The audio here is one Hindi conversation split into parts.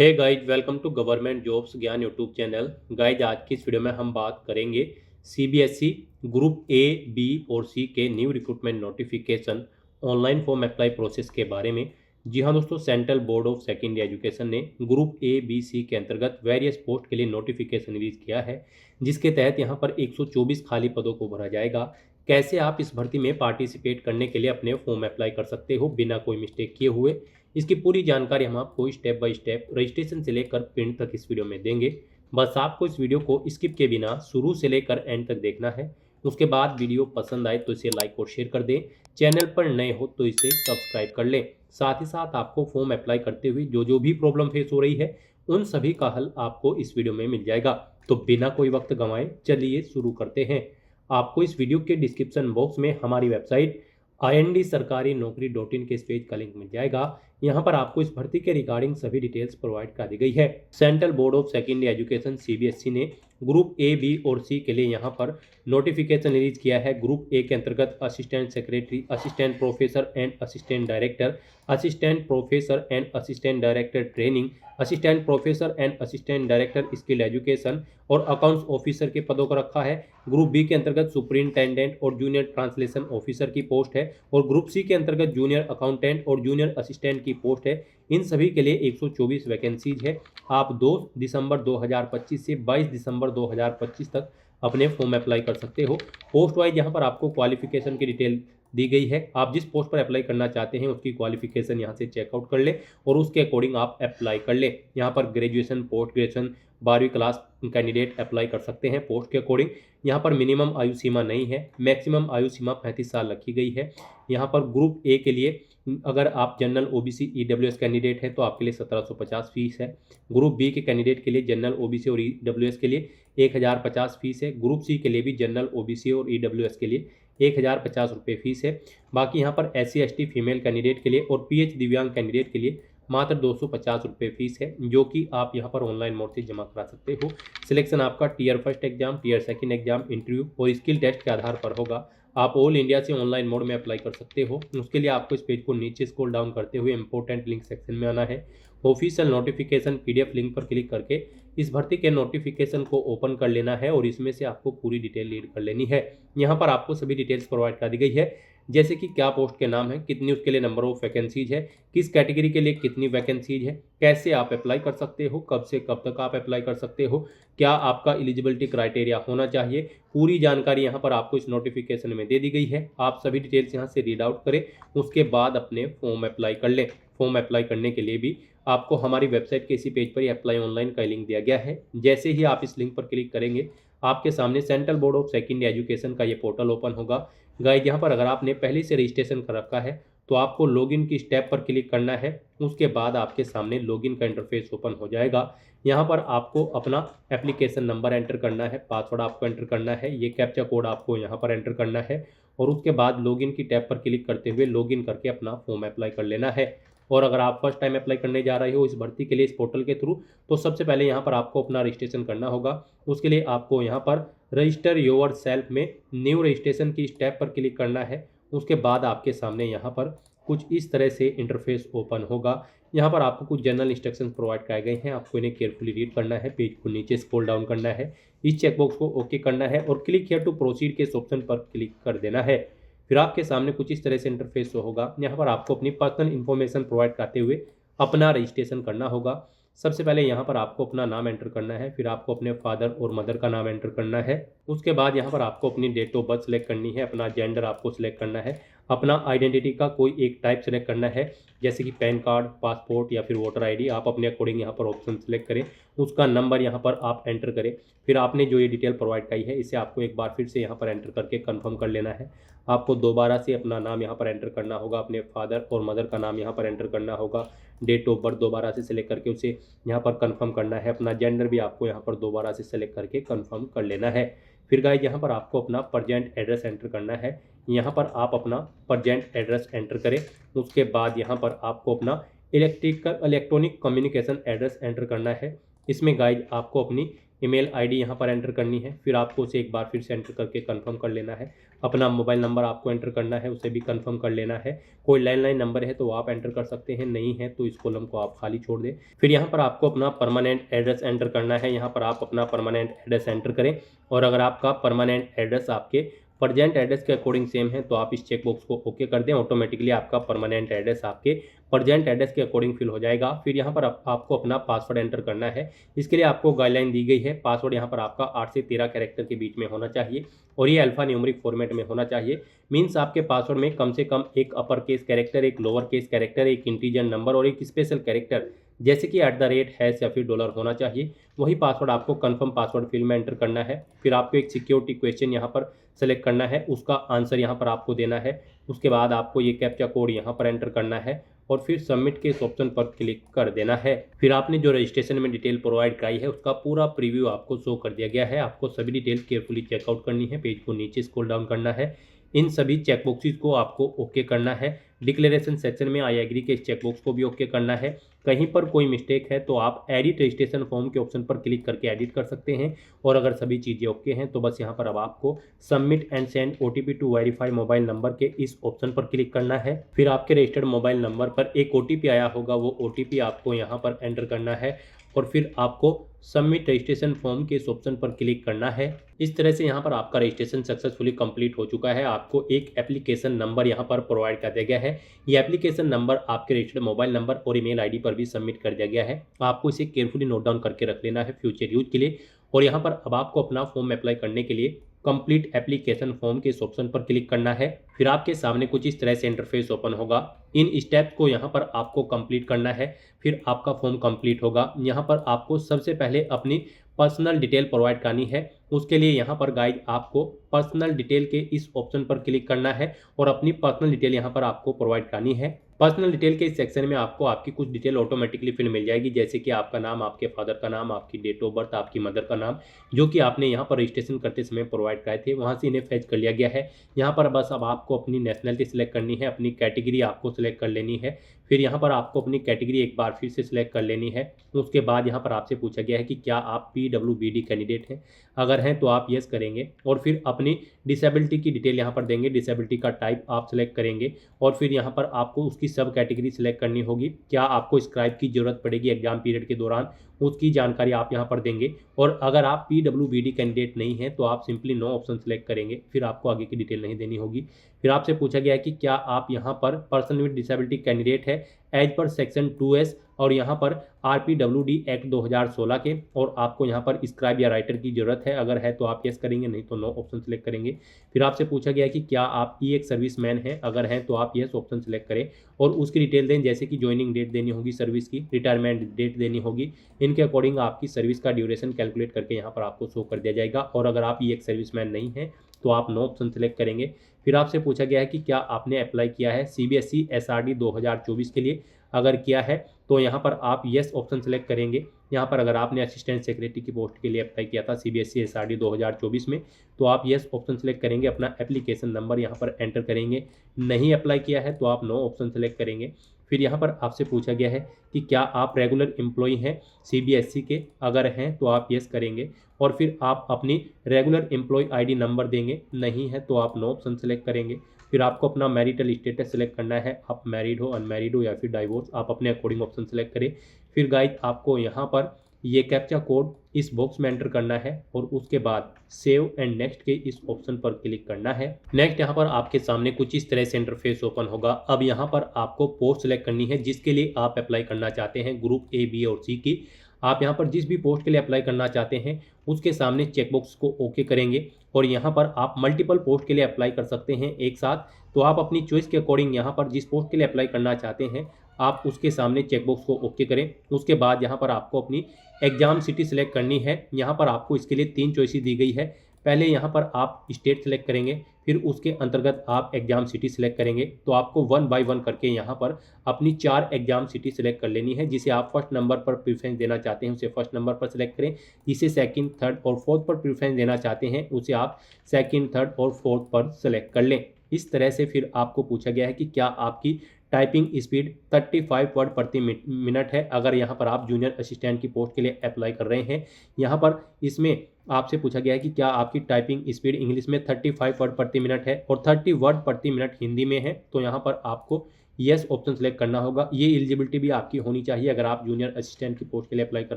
Hey guys, welcome to government jobs Gyan YouTube channel. Guys, आज की इस वीडियो में हम बात करेंगे सीबीएसई ग्रुप ए, बी और सी के new recruitment notification online form apply process के बारे में। जी हाँ दोस्तों, central board of secondary education ने ग्रुप ए, बी, सी के अंतर्गत वेरियस पोस्ट के लिए नोटिफिकेशन रिलीज किया है, जिसके तहत यहाँ पर 124 खाली पदों को भरा जाएगा। कैसे आप इस भर्ती में पार्टिसिपेट करने के लिए अपने फॉर्म अप्लाई कर सकते हो बिना कोई मिस्टेक किए हुए, इसकी पूरी जानकारी हम आपको स्टेप बाय स्टेप रजिस्ट्रेशन से लेकर प्रिंट तक इस वीडियो में देंगे। बस आपको इस वीडियो को स्किप के बिना शुरू से लेकर एंड तक देखना है। उसके बाद वीडियो पसंद आए तो इसे लाइक और शेयर कर दें। चैनल पर नए हो तो इसे सब्सक्राइब कर लें। साथ ही साथ आपको फॉर्म अप्लाई करते हुए जो जो भी प्रॉब्लम फेस हो रही है, उन सभी का हल आपको इस वीडियो में मिल जाएगा। तो बिना कोई वक्त गंवाए चलिए शुरू करते हैं। आपको इस वीडियो के डिस्क्रिप्शन बॉक्स में हमारी वेबसाइट IND-sarkari-naukri.in के इस पेज का लिंक मिल जाएगा। यहाँ पर आपको इस भर्ती के रिगार्डिंग सभी डिटेल्स प्रोवाइड कर दी गई है। Central board of secondary education CBSE ने ग्रुप ए, बी और सी के लिए यहाँ पर नोटिफिकेशन रिलीज किया है। ग्रुप ए के अंतर्गत assistant secretary, assistant professor and assistant director, assistant professor and assistant director training, assistant professor and assistant director skill education और अकाउंट्स ऑफिसर के पदों को रखा है। ग्रुप बी के अंतर्गत सुपरिंटेंडेंट और जूनियर ट्रांसलेशन ऑफिसर की पोस्ट है और ग्रुप सी के अंतर्गत जूनियर अकाउंटेंट और जूनियर असिस्टेंट की पोस्ट है। इन सभी के लिए 124 वैकेंसीज है। आप 2 दिसंबर 2025 से 22 दिसंबर 2025 तक अपने फॉर्म अप्लाई कर सकते हो। पोस्ट वाइज यहाँ पर आपको क्वालिफिकेशन की डिटेल दी गई है। आप जिस पोस्ट पर अप्लाई करना चाहते हैं उसकी क्वालिफिकेशन यहाँ से चेकआउट कर ले और उसके अकॉर्डिंग आप अप्लाई कर ले। यहाँ पर ग्रेजुएशन, पोस्ट ग्रेजुएशन, 12वीं क्लास कैंडिडेट अप्लाई कर सकते हैं पोस्ट के अकॉर्डिंग। यहाँ पर मिनिमम आयु सीमा नहीं है, मैक्सिमम आयु सीमा 35 साल रखी गई है। यहाँ पर ग्रुप ए के लिए अगर आप जनरल ओबीसी ईडब्ल्यूएस कैंडिडेट है तो आपके लिए 1750 फीस है। ग्रुप बी के कैंडिडेट के लिए जनरल ओबीसी और ईडब्ल्यूएस के लिए 1050 फीस है। ग्रुप सी के लिए भी जनरल ओबीसी और ईडब्ल्यूएस के लिए 1050 रुपये फीस है। बाकी यहाँ पर SC ST फीमेल कैंडिडेट के लिए और PH दिव्यांग कैंडिडेट के लिए मात्र 250 रुपये फीस है, जो कि आप यहाँ पर ऑनलाइन मोड से जमा करा सकते हो। सिलेक्शन आपका tier first exam, tier second exam, interview और स्किल टेस्ट के आधार पर होगा। आप ऑल इंडिया से ऑनलाइन मोड में अप्लाई कर सकते हो। उसके लिए आपको इस पेज को नीचे स्क्रॉल डाउन करते हुए इंपॉर्टेंट लिंक सेक्शन में आना है। ऑफिशियल नोटिफिकेशन PDF लिंक पर क्लिक करके इस भर्ती के नोटिफिकेशन को ओपन कर लेना है और इसमें से आपको पूरी डिटेल रीड कर लेनी है। यहाँ पर आपको सभी डिटेल्स प्रोवाइड कर दी गई है, जैसे कि क्या पोस्ट के नाम है, कितनी उसके लिए नंबर ऑफ वैकेंसीज है, किस कैटेगरी के लिए कितनी वैकेंसीज है, कैसे आप अप्लाई कर सकते हो, कब से कब तक आप अप्लाई कर सकते हो, क्या आपका एलिजिबिलिटी क्राइटेरिया होना चाहिए। पूरी जानकारी यहाँ पर आपको इस नोटिफिकेशन में दे दी गई है। आप सभी डिटेल्स यहाँ से रीड आउट करें, उसके बाद अपने फॉर्म अप्लाई कर लें। फॉर्म अप्लाई करने के लिए भी आपको हमारी वेबसाइट के इसी पेज पर ही अप्लाई ऑनलाइन का लिंक दिया गया है। जैसे ही आप इस लिंक पर क्लिक करेंगे, आपके सामने central board of secondary education का ये पोर्टल ओपन होगा। गाइस, यहाँ पर अगर आपने पहले से रजिस्ट्रेशन कर रखा है तो आपको लॉगिन की स्टेप पर क्लिक करना है। उसके बाद आपके सामने लॉगिन का इंटरफेस ओपन हो जाएगा। यहाँ पर आपको अपना एप्लीकेशन नंबर एंटर करना है, पासवर्ड आपको एंटर करना है, ये कैप्चा कोड आपको यहाँ पर एंटर करना है और उसके बाद लॉगिन की टैब पर क्लिक करते हुए लॉगिन करके अपना फॉर्म अप्लाई कर लेना है। और अगर आप फर्स्ट टाइम अप्लाई करने जा रहे हो इस भर्ती के लिए इस पोर्टल के थ्रू, तो सबसे पहले यहाँ पर आपको अपना रजिस्ट्रेशन करना होगा। उसके लिए आपको यहाँ पर रजिस्टर योर सेल्फ में न्यू रजिस्ट्रेशन की स्टेप पर क्लिक करना है। उसके बाद आपके सामने यहाँ पर कुछ इस तरह से इंटरफेस ओपन होगा। यहाँ पर आपको कुछ जनरल इंस्ट्रक्शंस प्रोवाइड कराए गए हैं, आपको इन्हें केयरफुली रीड करना है। पेज को नीचे स्क्रॉल डाउन करना है, इस चेकबॉक्स को ओके करना है और क्लिक हियर टू प्रोसीड के इस ऑप्शन पर क्लिक कर देना है। फिर आपके सामने कुछ इस तरह से इंटरफेस होगा। यहाँ पर आपको अपनी पर्सनल इन्फॉर्मेशन प्रोवाइड करते हुए अपना रजिस्ट्रेशन करना होगा। सबसे पहले यहाँ पर आपको अपना नाम एंटर करना है, फिर आपको अपने फादर और मदर का नाम एंटर करना है। उसके बाद यहाँ पर आपको अपनी डेट ऑफ बर्थ सेलेक्ट करनी है, अपना जेंडर आपको सिलेक्ट करना है, अपना आइडेंटिटी का कोई एक टाइप सेलेक्ट करना है, जैसे कि पैन कार्ड, पासपोर्ट या फिर वोटर ID। आप अपने अकॉर्डिंग यहाँ पर ऑप्शन सेलेक्ट करें, उसका नंबर यहाँ पर आप एंटर करें। फिर आपने जो ये डिटेल प्रोवाइड की है इसे आपको एक बार फिर से यहाँ पर एंटर करके कन्फर्म कर लेना है। आपको दोबारा से अपना नाम यहाँ पर एंटर करना होगा, अपने फादर और मदर का नाम यहाँ पर एंटर करना होगा, डेट ऑफ बर्थ दोबारा से सिलेक्ट करके उसे यहाँ पर कंफर्म करना है, अपना जेंडर भी आपको यहाँ पर दोबारा से सेलेक्ट करके कंफर्म कर लेना है। फिर गाइस, यहाँ पर आपको अपना प्रेजेंट एड्रेस एंटर करना है। यहाँ पर आप अपना प्रेजेंट एड्रेस एंटर करें। उसके बाद यहाँ पर आपको अपना इलेक्ट्रॉनिक कम्युनिकेशन एड्रेस एंटर करना है। इसमें गाइस आपको अपनी ईमेल ID यहाँ पर एंटर करनी है, फिर आपको उसे एक बार फिर से एंटर करके कंफर्म कर लेना है। अपना मोबाइल नंबर आपको एंटर करना है, उसे भी कंफर्म कर लेना है। कोई लैंडलाइन नंबर है तो आप एंटर कर सकते हैं, नहीं है तो इस कॉलम को आप खाली छोड़ दें। फिर यहाँ पर आपको अपना परमानेंट एड्रेस एंटर करना है, यहाँ पर आप अपना परमानेंट एड्रेस एंटर करें। और अगर आपका परमानेंट एड्रेस आपके प्रेजेंट एड्रेस के अकॉर्डिंग सेम है तो आप इस चेकबॉक्स को ओके कर दें, ऑटोमेटिकली आपका परमानेंट एड्रेस आपके प्रेजेंट एड्रेस के अकॉर्डिंग फिल हो जाएगा। फिर यहाँ पर आपको अपना पासवर्ड एंटर करना है। इसके लिए आपको गाइडलाइन दी गई है, पासवर्ड यहाँ पर आपका 8 से 13 कैरेक्टर के बीच में होना चाहिए और ये अल्फा न्यूमेरिक फॉर्मेट में होना चाहिए। मीन्स आपके पासवर्ड में कम से कम एक अपर केस कैरेक्टर, एक लोअर केस कैरेक्टर, एक इंटीजर नंबर और एक स्पेशल कैरेक्टर जैसे कि @ या फिर डॉलर होना चाहिए। वही पासवर्ड आपको कंफर्म पासवर्ड फील्ड में एंटर करना है। फिर आपको एक सिक्योरिटी क्वेश्चन यहाँ पर सेलेक्ट करना है, उसका आंसर यहाँ पर आपको देना है। उसके बाद आपको ये कैप्चा कोड यहाँ पर एंटर करना है और फिर सबमिट के इस ऑप्शन पर क्लिक कर देना है। फिर आपने जो रजिस्ट्रेशन में डिटेल प्रोवाइड कराई है उसका पूरा प्रीव्यू आपको शो कर दिया गया है। आपको सभी डिटेल केयरफुली चेकआउट करनी है, पेज को नीचे स्क्रॉल डाउन करना है, इन सभी चेकबॉक्सेस को आपको ओके करना है। डिक्लेरेशन सेक्शन में आई एग्री के इस चेकबॉक्स को भी ओके करना है। कहीं पर कोई मिस्टेक है तो आप एडिट रजिस्ट्रेशन फॉर्म के ऑप्शन पर क्लिक करके एडिट कर सकते हैं। और अगर सभी चीज़ें ओके हैं तो बस यहाँ पर अब आपको submit and send OTP to verify mobile number के इस ऑप्शन पर क्लिक करना है। फिर आपके रजिस्टर्ड मोबाइल नंबर पर एक OTP आया होगा, वो OTP आपको यहाँ पर एंटर करना है और फिर आपको सबमिट रजिस्ट्रेशन फॉर्म के इस ऑप्शन पर क्लिक करना है। इस तरह से यहाँ पर आपका रजिस्ट्रेशन सक्सेसफुली कंप्लीट हो चुका है। आपको एक एप्लीकेशन नंबर यहाँ पर प्रोवाइड कर दिया गया है। ये एप्लीकेशन नंबर आपके रजिस्टर्ड मोबाइल नंबर और ईमेल आईडी पर भी सबमिट कर दिया गया है। आपको इसे केयरफुली नोट डाउन करके रख लेना है फ्यूचर यूज के लिए। और यहाँ पर अब आपको अपना फॉर्म अप्लाई करने के लिए कंप्लीट एप्लीकेशन फॉर्म के इस ऑप्शन पर क्लिक करना है। फिर आपके सामने कुछ इस तरह से इंटरफेस ओपन होगा। इन स्टेप्स को यहाँ पर आपको कंप्लीट करना है, फिर आपका फॉर्म कंप्लीट होगा। यहाँ पर आपको सबसे पहले अपनी पर्सनल डिटेल प्रोवाइड करनी है। उसके लिए यहाँ पर गाइड आपको पर्सनल डिटेल के इस ऑप्शन पर क्लिक करना है और अपनी पर्सनल डिटेल यहाँ पर आपको प्रोवाइड करनी है। पर्सनल डिटेल के इस सेक्शन में आपको आपकी कुछ डिटेल ऑटोमेटिकली फिल मिल जाएगी, जैसे कि आपका नाम, आपके फादर का नाम, आपकी डेट ऑफ बर्थ, आपकी मदर का नाम, जो कि आपने यहाँ पर रजिस्ट्रेशन करते समय प्रोवाइड कराए थे, वहाँ से इन्हें फैच कर लिया गया है। यहाँ पर बस अब आपको अपनी नेशनलिटी सिलेक्ट करनी है, अपनी कैटेगरी आपको सिलेक्ट कर लेनी है। फिर यहाँ पर आपको अपनी कैटेगरी एक बार फिर से सिलेक्ट कर लेनी है। उसके बाद यहाँ पर आपसे पूछा गया है कि क्या आप PWBD कैंडिडेट हैं, अगर हैं तो आप यस करेंगे और फिर अपनी डिसेबिलिटी की डिटेल यहाँ पर देंगे। डिसेबिलिटी का टाइप आप सिलेक्ट करेंगे और फिर यहाँ पर आपको उसकी सब कैटेगरी सिलेक्ट करनी होगी। क्या आपको स्क्राइब की जरूरत पड़ेगी एग्जाम पीरियड के दौरान, उसकी जानकारी आप यहाँ पर देंगे। और अगर आप PWBD कैंडिडेट नहीं हैं तो आप सिंपली नो ऑप्शन सेलेक्ट करेंगे, फिर आपको आगे की डिटेल नहीं देनी होगी। फिर आपसे पूछा गया है कि क्या आप यहाँ पर पर्सन विद डिसेबिलिटी कैंडिडेट है एज पर सेक्शन 2S और यहाँ पर RPWD एक्ट 2016 के, और आपको यहाँ पर स्क्राइब या राइटर की जरूरत है, अगर है तो आप यस करेंगे, नहीं तो नो ऑप्शन सेलेक्ट करेंगे। फिर आपसे पूछा गया है कि क्या आप एक सर्विसमैन हैं, अगर हैं तो आप यस ऑप्शन सेलेक्ट करें और उसकी डिटेल दें, जैसे कि ज्वाइनिंग डेट देनी होगी सर्विस की, रिटायरमेंट डेट देनी होगी। इनके अकॉर्डिंग आपकी सर्विस का ड्यूरेशन कैलकुलेट करके यहाँ पर आपको शो कर दिया जाएगा। और अगर आप एक सर्विसमैन नहीं हैं तो आप नो ऑप्शन सेलेक्ट करेंगे। फिर आपसे पूछा गया है कि क्या आपने अप्लाई किया है CBSE SRD 2024 के लिए, अगर किया है तो यहाँ पर आप यस ऑप्शन सेलेक्ट करेंगे। यहाँ पर अगर आपने असिस्टेंट सेक्रेटरी की पोस्ट के लिए अप्लाई किया था CBSE SRD 2024 में तो आप यस ऑप्शन सेलेक्ट करेंगे, अपना एप्लीकेशन नंबर यहाँ पर एंटर करेंगे। नहीं अप्लाई किया है तो आप नो ऑप्शन सेलेक्ट करेंगे। फिर यहाँ पर आपसे पूछा गया है कि क्या आप रेगुलर एम्प्लॉई हैं CBSE के, अगर हैं तो आप यस करेंगे और फिर आप अपनी रेगुलर एम्प्लॉय ID नंबर देंगे, नहीं है तो आप नो ऑप्शन सेलेक्ट करेंगे। फिर आपको अपना मैरिटल स्टेटस सेलेक्ट करना है, आप मैरिड हो, अनमैरिड हो या फिर डाइवोर्स, आप अपने अकॉर्डिंग ऑप्शन सेलेक्ट करें। फिर गाइड आपको यहाँ पर ये कैप्चा कोड इस बॉक्स में एंटर करना है और उसके बाद सेव एंड नेक्स्ट के इस ऑप्शन पर क्लिक करना है। नेक्स्ट यहाँ पर आपके सामने कुछ इस तरह से इंटरफेस ओपन होगा। अब यहाँ पर आपको पोस्ट सेलेक्ट करनी है जिसके लिए आप अप्लाई करना चाहते हैं, ग्रुप A, B और C की। आप यहाँ पर जिस भी पोस्ट के लिए अप्लाई करना चाहते हैं उसके सामने चेकबॉक्स को ओके करेंगे और यहाँ पर आप मल्टीपल पोस्ट के लिए अप्लाई कर सकते हैं एक साथ। तो आप अपनी चॉइस के अकॉर्डिंग यहाँ पर जिस पोस्ट के लिए अप्लाई करना चाहते हैं आप उसके सामने चेकबॉक्स को ओके करें। उसके बाद यहाँ पर आपको अपनी एग्जाम सिटी सिलेक्ट करनी है। यहाँ पर आपको इसके लिए 3 चॉइसेस दी गई है। पहले यहाँ पर आप स्टेट सेलेक्ट करेंगे, फिर उसके अंतर्गत आप एग्जाम सिटी सिलेक्ट करेंगे। तो आपको 1 बाय 1 करके यहाँ पर अपनी 4 एग्जाम सिटी सिलेक्ट कर लेनी है। जिसे आप फर्स्ट नंबर पर प्रेफरेंस देना चाहते हैं उसे फर्स्ट नंबर पर सिलेक्ट करें, जिसे सेकंड, थर्ड और फोर्थ पर प्रेफरेंस देना चाहते हैं उसे आप सेकंड, थर्ड और फोर्थ पर सिलेक्ट कर लें। इस तरह से फिर आपको पूछा गया है कि क्या आपकी टाइपिंग स्पीड 35 वर्ड प्रति मिनट है अगर यहाँ पर आप जूनियर असिस्टेंट की पोस्ट के लिए अप्लाई कर रहे हैं। यहाँ पर इसमें आपसे पूछा गया है कि क्या आपकी टाइपिंग स्पीड इंग्लिश में 35 वर्ड प्रति मिनट है और 30 वर्ड प्रति मिनट हिंदी में है, तो यहाँ पर आपको यस ऑप्शन सेलेक्ट करना होगा। ये एलिजिबिलिटी भी आपकी होनी चाहिए अगर आप जूनियर असिस्टेंट की पोस्ट के लिए अप्लाई कर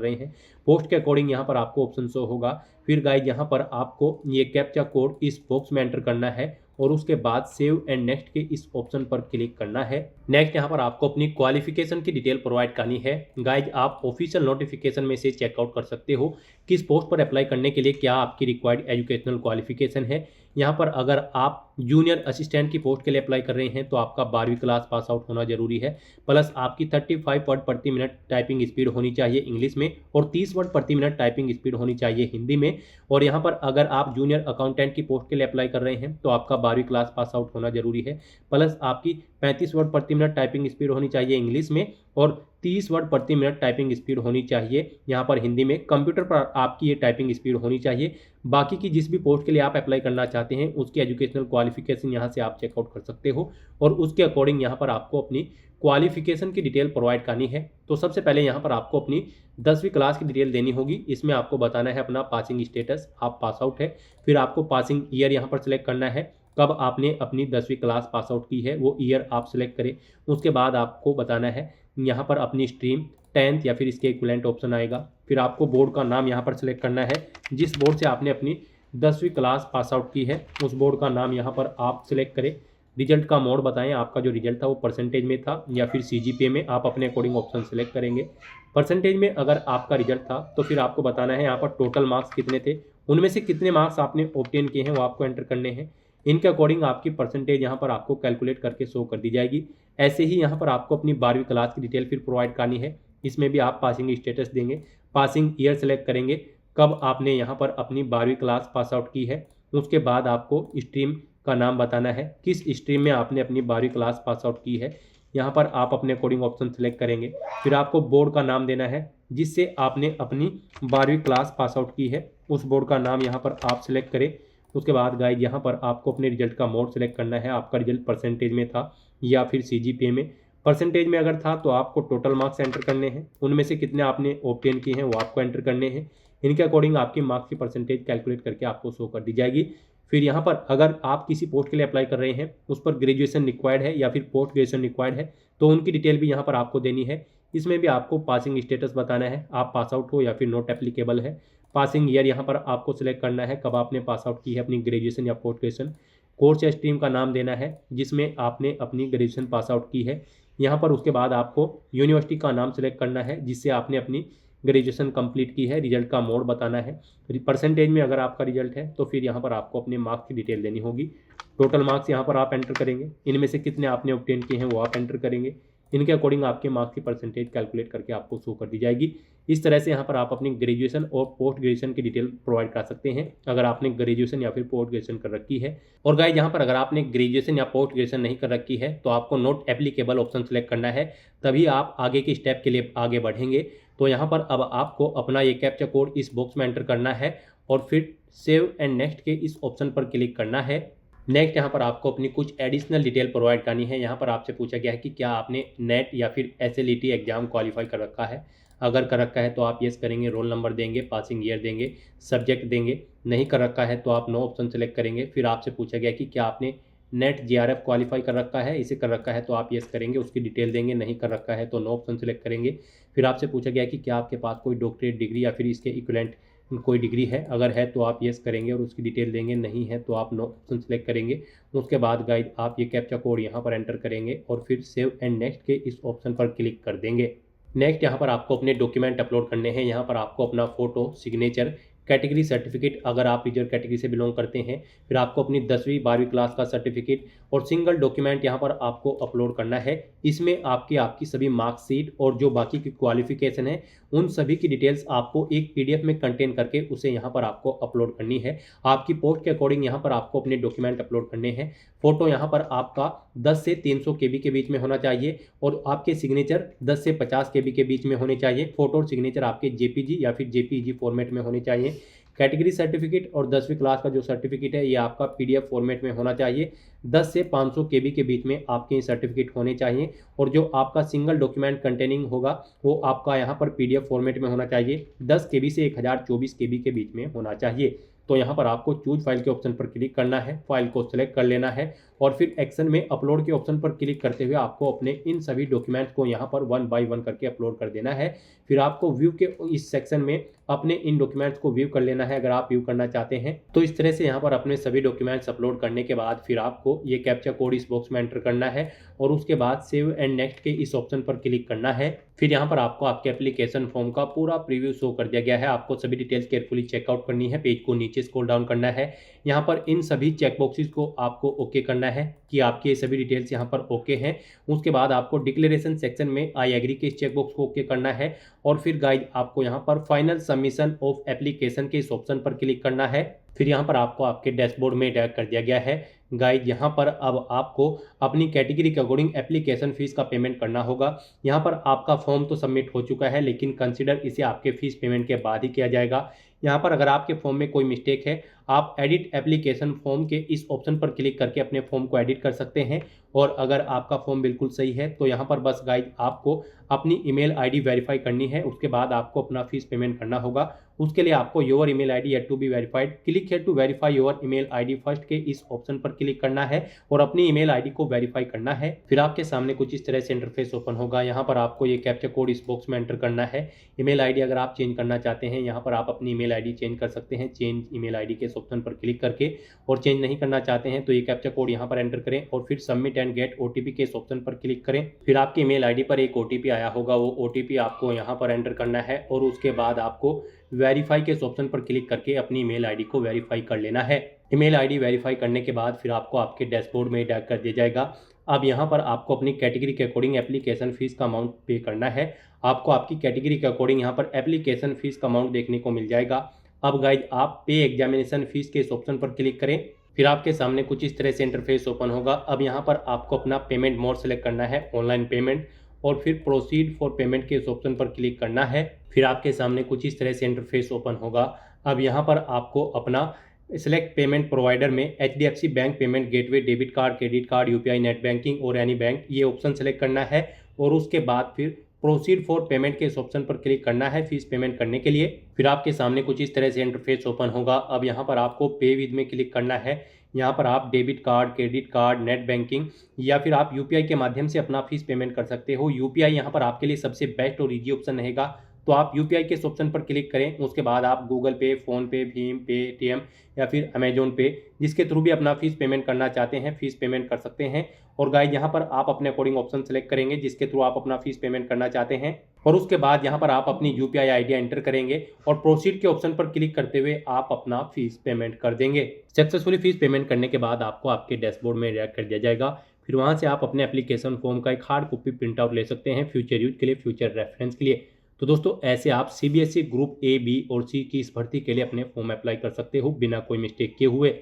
रहे हैं। पोस्ट के अकॉर्डिंग यहाँ पर आपको ऑप्शन शो होगा। फिर गाइज यहाँ पर आपको ये कैप्चा कोड इस बॉक्स में एंटर करना है और उसके बाद सेव एंड नेक्स्ट के इस ऑप्शन पर क्लिक करना है। नेक्स्ट यहाँ पर आपको अपनी क्वालिफिकेशन की डिटेल प्रोवाइड करनी है। गाइज आप ऑफिशियल नोटिफिकेशन में से चेकआउट कर सकते हो किस पोस्ट पर अप्लाई करने के लिए क्या आपकी रिक्वायर्ड एजुकेशनल क्वालिफिकेशन है। यहाँ पर अगर आप जूनियर असिस्टेंट की पोस्ट के लिए अप्लाई कर रहे हैं तो आपका 12वीं क्लास पास आउट होना जरूरी है, प्लस आपकी 35 वर्ड प्रति मिनट टाइपिंग स्पीड होनी चाहिए इंग्लिश में और 30 वर्ड प्रति मिनट टाइपिंग स्पीड होनी चाहिए हिंदी में। और यहाँ पर अगर आप जूनियर अकाउंटेंट की पोस्ट के लिए अप्लाई कर रहे हैं तो आपका 12वीं क्लास पास आउट होना जरूरी है, प्लस आपकी 35 वर्ड प्रति मिनट टाइपिंग स्पीड होनी चाहिए इंग्लिश में और 30 वर्ड प्रति मिनट टाइपिंग स्पीड होनी चाहिए यहाँ पर हिंदी में। कंप्यूटर पर आपकी ये टाइपिंग स्पीड होनी चाहिए। बाकी की जिस भी पोस्ट के लिए आप अप्लाई करना चाहते हैं उसकी एजुकेशनल क्वालिफिकेशन यहाँ से आप चेकआउट कर सकते हो और उसके अकॉर्डिंग यहाँ पर आपको अपनी क्वालिफिकेशन की डिटेल प्रोवाइड करनी है। तो सबसे पहले यहाँ पर आपको अपनी 10वीं क्लास की डिटेल देनी होगी। इसमें आपको बताना है अपना पासिंग स्टेटस, आप पास आउट है। फिर आपको पासिंग ईयर यहाँ पर सिलेक्ट करना है, कब आपने अपनी 10वीं क्लास पास आउट की है वो ईयर आप सिलेक्ट करें। उसके बाद आपको बताना है यहाँ पर अपनी स्ट्रीम 10th या फिर इसके इक्विवेलेंट ऑप्शन आएगा। फिर आपको बोर्ड का नाम यहाँ पर सिलेक्ट करना है, जिस बोर्ड से आपने अपनी 10वीं क्लास पास आउट की है उस बोर्ड का नाम यहाँ पर आप सिलेक्ट करें। रिजल्ट का मोड बताएं, आपका जो रिजल्ट था वो परसेंटेज में था या फिर CGPA में, आप अपने अकॉर्डिंग ऑप्शन सेलेक्ट करेंगे। परसेंटेज में अगर आपका रिजल्ट था तो फिर आपको बताना है यहाँ पर टोटल मार्क्स कितने थे, उनमें से कितने मार्क्स आपने ऑब्टेन किए हैं वो आपको एंटर करने हैं। इनके अकॉर्डिंग आपकी परसेंटेज यहाँ पर आपको कैलकुलेट करके शो कर दी जाएगी। ऐसे ही यहाँ पर आपको अपनी 12वीं क्लास की डिटेल फिर प्रोवाइड करनी है। इसमें भी आप पासिंग स्टेटस देंगे, पासिंग ईयर सेलेक्ट करेंगे, कब आपने यहाँ पर अपनी 12वीं क्लास पास आउट की है। उसके बाद आपको स्ट्रीम का नाम बताना है, किस स्ट्रीम में आपने अपनी 12वीं क्लास पास आउट की है। यहाँ पर आप अपने अकॉर्डिंग ऑप्शन सेलेक्ट करेंगे। फिर आपको बोर्ड का नाम देना है जिससे आपने अपनी 12वीं क्लास पास आउट की है, उस बोर्ड का नाम यहाँ पर आप सिलेक्ट करें। उसके बाद गाइज यहाँ पर आपको अपने रिजल्ट का मोड सेलेक्ट करना है, आपका रिजल्ट परसेंटेज में था या फिर CGPA में। परसेंटेज में अगर था तो आपको टोटल मार्क्स एंटर करने हैं, उनमें से कितने आपने ऑब्टेन किए हैं वो आपको एंटर करने हैं। इनके अकॉर्डिंग आपकी मार्क्स की परसेंटेज कैलकुलेट करके आपको शो कर दी जाएगी। फिर यहाँ पर अगर आप किसी पोस्ट के लिए अप्लाई कर रहे हैं उस पर ग्रेजुएशन रिक्वायर्ड है या फिर पोस्ट ग्रेजुएशन रिक्वायर्ड है तो उनकी डिटेल भी यहाँ पर आपको देनी है। इसमें भी आपको पासिंग स्टेटस बताना है, आप पास आउट हो या फिर नॉट एप्लीकेबल है। पासिंग ईयर यहाँ पर आपको सिलेक्ट करना है, कब आपने पास आउट की है अपनी ग्रेजुएशन या पोस्ट ग्रेजुएशन। कोर्स या स्ट्रीम का नाम देना है जिसमें आपने अपनी ग्रेजुएशन पास आउट की है यहाँ पर। उसके बाद आपको यूनिवर्सिटी का नाम सेलेक्ट करना है जिससे आपने अपनी ग्रेजुएशन कंप्लीट की है। रिजल्ट का मोड बताना है, परसेंटेज में अगर आपका रिजल्ट है तो फिर यहाँ पर आपको अपने मार्क्स की डिटेल देनी होगी। टोटल मार्क्स यहाँ पर आप एंटर करेंगे, इनमें से कितने आपने ऑब्टेन किए हैं वो आप एंटर करेंगे। इनके अकॉर्डिंग आपके मार्क्स की परसेंटेज कैलकुलेट करके आपको शो कर दी जाएगी। इस तरह से यहाँ पर आप अपनी ग्रेजुएशन और पोस्ट ग्रेजुएशन की डिटेल प्रोवाइड कर सकते हैं अगर आपने ग्रेजुएशन या फिर पोस्ट ग्रेजुएशन कर रखी है। और गाइस यहाँ पर अगर आपने ग्रेजुएशन या पोस्ट ग्रेजुएशन नहीं कर रखी है तो आपको नॉट एप्लीकेबल ऑप्शन सेलेक्ट करना है, तभी आप आगे के स्टेप के लिए आगे बढ़ेंगे। तो यहाँ पर अब आपको अपना ये कैप्चा कोड इस बॉक्स में एंटर करना है और फिर सेव एंड नेक्स्ट के इस ऑप्शन पर क्लिक करना है। नेक्स्ट यहाँ पर आपको अपनी कुछ एडिशनल डिटेल प्रोवाइड करनी है। यहाँ पर आपसे पूछा गया है कि क्या आपने नेट या फिर SLET एग्जाम क्वालिफाई कर रखा है। अगर कर रखा है तो आप येस करेंगे, रोल नंबर देंगे, पासिंग ईयर देंगे, सब्जेक्ट देंगे। नहीं कर रखा है तो आप नो ऑप्शन सेलेक्ट करेंगे। फिर आपसे पूछा गया कि क्या आपने नेट JRF क्वालिफाई कर रखा है, इसे कर रखा है तो आप येस करेंगे, उसकी डिटेल देंगे। नहीं कर रखा है तो नो ऑप्शन सेलेक्ट करेंगे। फिर आपसे पूछा गया कि क्या आपके पास कोई डॉक्टरेट डिग्री या फिर इसके इक्विवेलेंट कोई डिग्री है, अगर है तो आप येस करेंगे और उसकी डिटेल देंगे। नहीं है तो आप नो ऑप्शन सेलेक्ट करेंगे। उसके बाद गाइड आप ये कैप्चा कोड यहाँ पर एंटर करेंगे और फिर सेव एंड नेक्स्ट के इस ऑप्शन पर क्लिक कर देंगे। नेक्स्ट यहाँ पर आपको अपने डॉक्यूमेंट अपलोड करने हैं। यहाँ पर आपको अपना फोटो, सिग्नेचर, कैटेगरी सर्टिफिकेट अगर आप रिजर्व कैटेगरी से बिलोंग करते हैं, फिर आपको अपनी 10वीं 12वीं क्लास का सर्टिफिकेट और सिंगल डॉक्यूमेंट यहाँ पर आपको अपलोड करना है। इसमें आपकी सभी मार्कशीट और जो बाकी की क्वालिफिकेशन है उन सभी की डिटेल्स आपको एक PDF में कंटेन करके उसे यहाँ पर आपको अपलोड करनी है। आपकी पोस्ट के अकॉर्डिंग यहाँ पर आपको अपने डॉक्यूमेंट अपलोड करने हैं। फोटो यहाँ पर आपका 10 से 300 KB के बीच में होना चाहिए और आपके सिग्नेचर 10 से 50 KB के बीच में होने चाहिए। फोटो और सिग्नेचर आपके JPG या फिर JPEG फॉर्मेट में होने चाहिए। कैटेगरी सर्टिफिकेट और 10वीं क्लास का जो सर्टिफिकेट है ये आपका PDF फॉर्मेट में होना चाहिए। 10 से 500 KB के बीच में आपके सर्टिफिकेट होने चाहिए और जो आपका सिंगल डॉक्यूमेंट कंटेनिंग होगा वो आपका यहाँ पर PDF फॉर्मेट में होना चाहिए। 10 KB से 1024 KB के बीच में होना चाहिए। तो यहाँ पर आपको चूज फाइल के ऑप्शन पर क्लिक करना है, फाइल को सिलेक्ट कर लेना है और फिर एक्शन में अपलोड के ऑप्शन पर क्लिक करते हुए आपको अपने इन सभी डॉक्यूमेंट्स को यहाँ पर 1 बाय 1 करके अपलोड कर देना है। फिर आपको व्यू के इस सेक्शन में अपने इन डॉक्यूमेंट्स को व्यू कर लेना है अगर आप व्यू करना चाहते हैं। तो इस तरह से यहाँ पर अपने सभी डॉक्यूमेंट्स अपलोड करने के बाद फिर आपको ये कैप्चा कोड इस बॉक्स में एंटर करना है और उसके बाद सेव एंड नेक्स्ट के इस ऑप्शन पर क्लिक करना है। फिर यहाँ पर आपको आपके एप्लीकेशन फॉर्म का पूरा प्रीव्यू शो कर दिया गया है। आपको सभी डिटेल्स केयरफुली चेकआउट करनी है, पेज को नीचे स्क्रॉल डाउन करना है। यहाँ पर इन सभी चेकबॉक्सेस को आपको ओके करना है कि आपके ये सभी डिटेल्स यहाँ पर ओके हैं। उसके बाद आपको डिक्लेरेशन सेक्शन में आई एग्री के इस चेकबॉक्स को ओके करना है और फिर गाइड आपको यहाँ पर फाइनल सबमिशन ऑफ एप्लीकेशन के इस ऑप्शन पर क्लिक करना है। फिर यहाँ पर आपको आपके डैशबोर्ड में टैग कर दिया गया है। गाइड यहाँ पर अब आपको अपनी कैटेगरी के अकॉर्डिंग एप्लीकेशन फीस का पेमेंट करना होगा। यहाँ पर आपका फॉर्म तो सबमिट हो चुका है लेकिन कंसिडर इसे आपके फीस पेमेंट के बाद ही किया जाएगा। यहाँ पर अगर आपके फॉर्म में कोई मिस्टेक है आप एडिट एप्लीकेशन फॉर्म के इस ऑप्शन पर क्लिक करके अपने फॉर्म को एडिट कर सकते हैं और अगर आपका फॉर्म बिल्कुल सही है तो यहाँ पर बस गाइड आपको अपनी ईमेल आईडी वेरीफाई करनी है। उसके बाद आपको अपना फीस पेमेंट करना होगा। उसके लिए आपको your email ID had to be verified, click here to verify your email ID first के इस ऑप्शन पर क्लिक करना है और अपनी ईमेल आईडी को वेरीफाई करना है। फिर आपके सामने कुछ इस तरह से इंटरफेस ओपन होगा। यहाँ पर आपको ये कैप्चा कोड इस बॉक्स में एंटर करना है। ईमेल आईडी अगर आप चेंज करना चाहते हैं यहाँ पर आप अपनी ईमेल आईडी चेंज कर सकते हैं, चेंज ईमेल आईडी के इस ऑप्शन पर क्लिक करके। और चेंज नहीं करना चाहते हैं तो ये कैप्चा कोड यहाँ पर एंटर करें और फिर सबमिट एंड गेट OTP के इस ऑप्शन पर क्लिक करें। फिर आपकी ईमेल आईडी पर एक OTP आया होगा, वो OTP आपको यहाँ पर एंटर करना है और उसके बाद आपको वेरीफाई के इस ऑप्शन पर क्लिक करके अपनी ईमेल आईडी को वेरीफाई कर लेना है। ईमेल आईडी वेरीफाई करने के बाद फिर आपको आपके डैशबोर्ड में टैग कर दिया जाएगा। अब यहाँ पर आपको अपनी कैटेगरी के अकॉर्डिंग एप्लीकेशन फीस का अमाउंट पे करना है। आपको आपकी कैटेगरी के अकॉर्डिंग यहाँ पर एप्लीकेशन फीस का अमाउंट देखने को मिल जाएगा। अब गाइड आप पे एग्जामिनेशन फीस के इस ऑप्शन पर क्लिक करें। फिर आपके सामने कुछ इस तरह से इंटरफेस ओपन होगा। अब यहाँ पर आपको अपना पेमेंट मोड सेलेक्ट करना है, ऑनलाइन पेमेंट, और फिर प्रोसीड फॉर पेमेंट के इस ऑप्शन पर क्लिक करना है। फिर आपके सामने कुछ इस तरह से इंटरफेस ओपन होगा। अब यहाँ पर आपको अपना सेलेक्ट पेमेंट प्रोवाइडर में HDFC bank payment gateway, debit card, credit card, UPI net banking और एनी बैंक, ये ऑप्शन सेलेक्ट करना है और उसके बाद फिर प्रोसीड फॉर पेमेंट के इस ऑप्शन पर क्लिक करना है फीस पेमेंट करने के लिए। फिर आपके सामने कुछ इस तरह से इंटरफेस ओपन होगा। अब यहाँ पर आपको पे विद में क्लिक करना है। यहाँ पर आप debit card, credit card, net banking या फिर आप UPI के माध्यम से अपना फीस पेमेंट कर सकते हो। UPI यहाँ पर आपके लिए सबसे बेस्ट और ईजी ऑप्शन रहेगा, तो आप UPI के इस ऑप्शन पर क्लिक करें। उसके बाद आप गूगल पे, फ़ोन पे, भीम पे, पेटीएम या फिर अमेजोन पे, जिसके थ्रू भी अपना फीस पेमेंट करना चाहते हैं, फीस पेमेंट कर सकते हैं। और गाइस यहाँ पर आप अपने अकॉर्डिंग ऑप्शन सेलेक्ट करेंगे जिसके थ्रू आप अपना फीस पेमेंट करना चाहते हैं और उसके बाद यहाँ पर आप अपनी UPI आईडी एंटर करेंगे और प्रोसीड के ऑप्शन पर क्लिक करते हुए आप अपना फीस पेमेंट कर देंगे। सक्सेसफुली फीस पेमेंट करने के बाद आपको आपके डैशबोर्ड में रिएक्ट कर दिया जाएगा। फिर वहाँ से आप अपने एप्लीकेशन फॉर्म का एक हार्ड कॉपी प्रिंट आउट ले सकते हैं फ्यूचर यूज के लिए, फ्यूचर रेफरेंस के लिए। तो दोस्तों ऐसे आप CBSE ग्रुप A, B और C की इस भर्ती के लिए अपने फॉर्म अप्लाई कर सकते हो बिना कोई मिस्टेक किए हुए।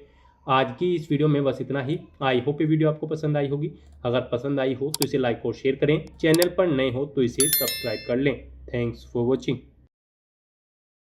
आज की इस वीडियो में बस इतना ही। आई होप ये वीडियो आपको पसंद आई होगी। अगर पसंद आई हो तो इसे लाइक और शेयर करें। चैनल पर नए हो तो इसे सब्सक्राइब कर लें। Thanks for watching.